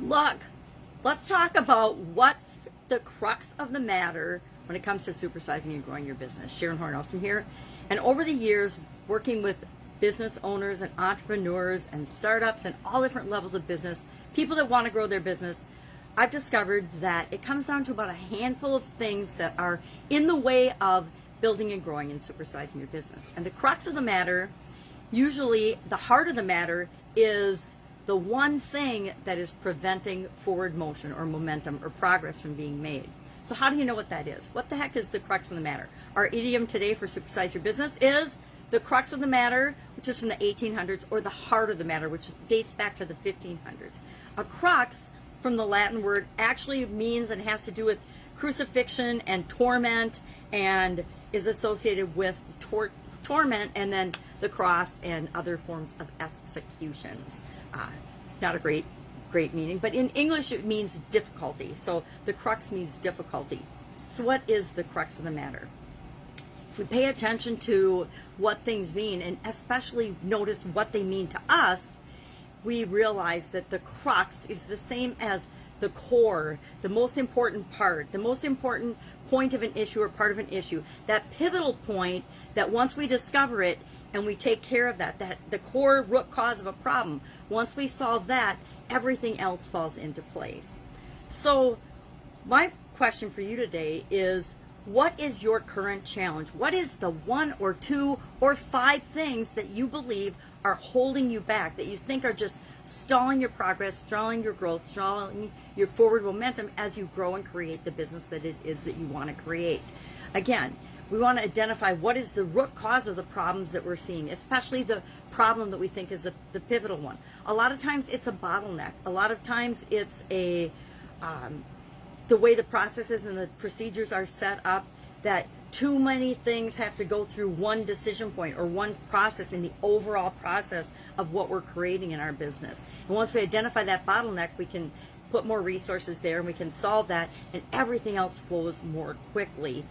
Look, let's talk about what's the crux of the matter when it comes to supersizing and growing your business. Sharon Horne-Ellstrom here. And over the years, working with business owners and entrepreneurs and startups and all different levels of business, people that want to grow their business, I've discovered that it comes down to about a handful of things that are in the way of building and growing and supersizing your business. And the crux of the matter, usually the heart of the matter, is the one thing that is preventing forward motion or momentum or progress from being made. So how do you know what that is? What the heck is the crux of the matter? Our idiom today for supersize your business is the crux of the matter, which is from the 1800s, or the heart of the matter, which dates back to the 1500s. A crux, from the Latin word, actually means and has to do with crucifixion and torment, and is associated with torment and then the cross and other forms of executions. Not a great meaning, but in English it means difficulty. So the crux means difficulty. So what is the crux of the matter? If we pay attention to what things mean, and especially notice what they mean to us, we realize that the crux is the same as the core, the most important part, the most important point of an issue or part of an issue, that pivotal point that once we discover it and we take care of that the core root cause of a problem, once we solve that, everything else falls into place. So my question for you today is, what is your current challenge? What is the 1 or 2 or 5 things that you believe are holding you back, that you think are just stalling your progress, stalling your growth, stalling your forward momentum as you grow and create the business that it is that you want to create? Again, we want to identify what is the root cause of the problems that we're seeing, especially the problem that we think is the pivotal one. A lot of times it's a bottleneck. A lot of times it's the way the processes and the procedures are set up, that too many things have to go through one decision point or one process in the overall process of what we're creating in our business. And once we identify that bottleneck, we can put more resources there and we can solve that, and everything else flows more quickly.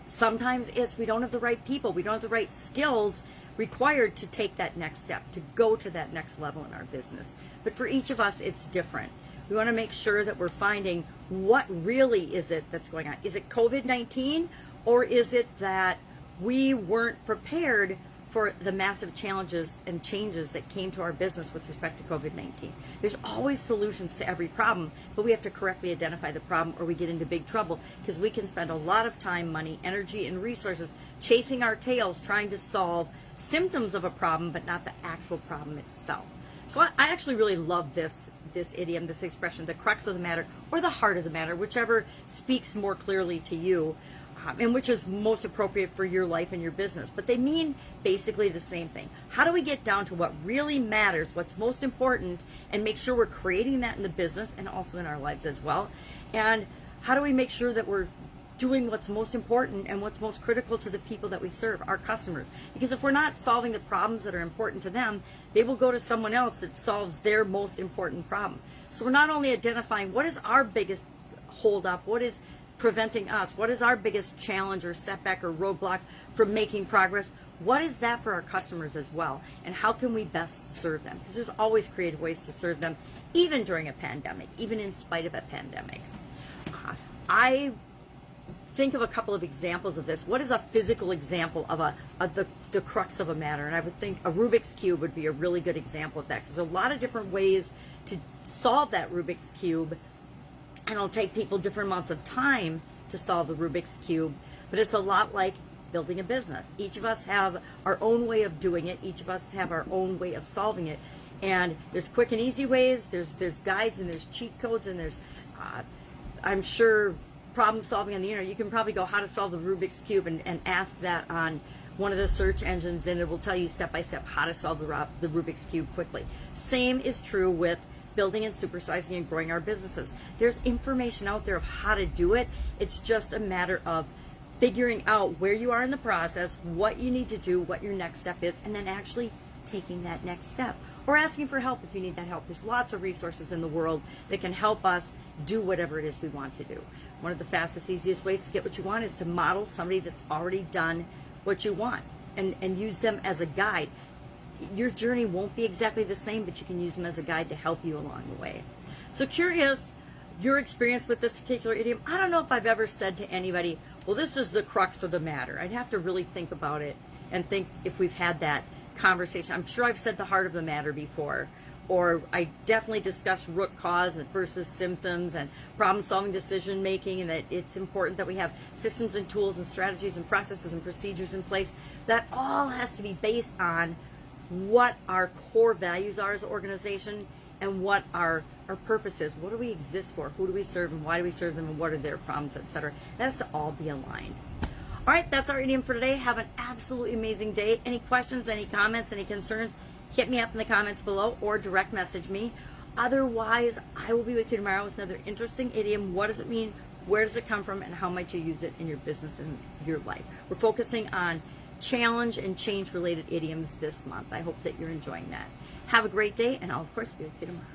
Sometimes it's we don't have the right people, we don't have the right skills required to take that next step, to go to that next level in our business. But for each of us, it's different. We want to make sure that we're finding what really is it that's going on. Is it COVID-19, or is it that we weren't prepared for the massive challenges and changes that came to our business with respect to COVID-19? There's always solutions to every problem, but we have to correctly identify the problem or we get into big trouble, because we can spend a lot of time, money, energy, and resources chasing our tails trying to solve symptoms of a problem, but not the actual problem itself. So I actually really love this idiom, this expression, the crux of the matter, or the heart of the matter, whichever speaks more clearly to you, and which is most appropriate for your life and your business. But they mean basically the same thing. How do we get down to what really matters, what's most important, and make sure we're creating that in the business and also in our lives as well? And how do we make sure that we're doing what's most important and what's most critical to the people that we serve, our customers? Because if we're not solving the problems that are important to them, they will go to someone else that solves their most important problem. So we're not only identifying what is our biggest holdup, what is preventing us, what is our biggest challenge or setback or roadblock from making progress, what is that for our customers as well, and how can we best serve them? Because there's always creative ways to serve them, even during a pandemic, even in spite of a pandemic. I think of a couple of examples of this. What is a physical example of the crux of a matter? And I would think a Rubiks Cube would be a really good example of that, because there's a lot of different ways to solve that Rubiks Cube, and it'll take people different amounts of time to solve the Rubiks Cube, but it's a lot like building a business. Each of us have our own way of doing it. Each of us have our own way of solving it. And there's quick and easy ways, there's guides, and there's cheat codes, and there's, I'm sure, problem solving on the internet. You can probably go how to solve the Rubiks Cube and ask that on one of the search engines, and it will tell you step by step how to solve the Rubiks Cube quickly. Same is true with building and supersizing and growing our businesses. There's information out there of how to do it. It's just a matter of figuring out where you are in the process, what you need to do, what your next step is, and then actually taking that next step, or asking for help if you need that help. There's lots of resources in the world that can help us do whatever it is we want to do. One of the fastest, easiest ways to get what you want is to model somebody that's already done what you want, and use them as a guide. your journey won't be exactly the same, but you can use them as a guide to help you along the way. So curious, your experience with this particular idiom. I don't know if I've ever said to anybody, well, this is the crux of the matter. I'd have to really think about it and think if we've had that conversation. I'm sure I've said the heart of the matter before, or I definitely discussed root cause versus symptoms and problem-solving decision making, and that it's important that we have systems and tools and strategies and processes and procedures in place. That all has to be based on what our core values are as an organization and what our purpose is. What do we exist for? Who do we serve, and why do we serve them, and what are their problems, etc. That has to all be aligned. All right, that's our idiom for today. Have an absolutely amazing day. Any questions, any comments, any concerns, hit me up in the comments below or direct message me. Otherwise, I will be with you tomorrow with another interesting idiom. What does it mean? Where does it come from? And how might you use it in your business and your life? We're focusing on challenge and change related idioms this month. I hope that you're enjoying that. Have a great day, and I'll, of course, be with you tomorrow.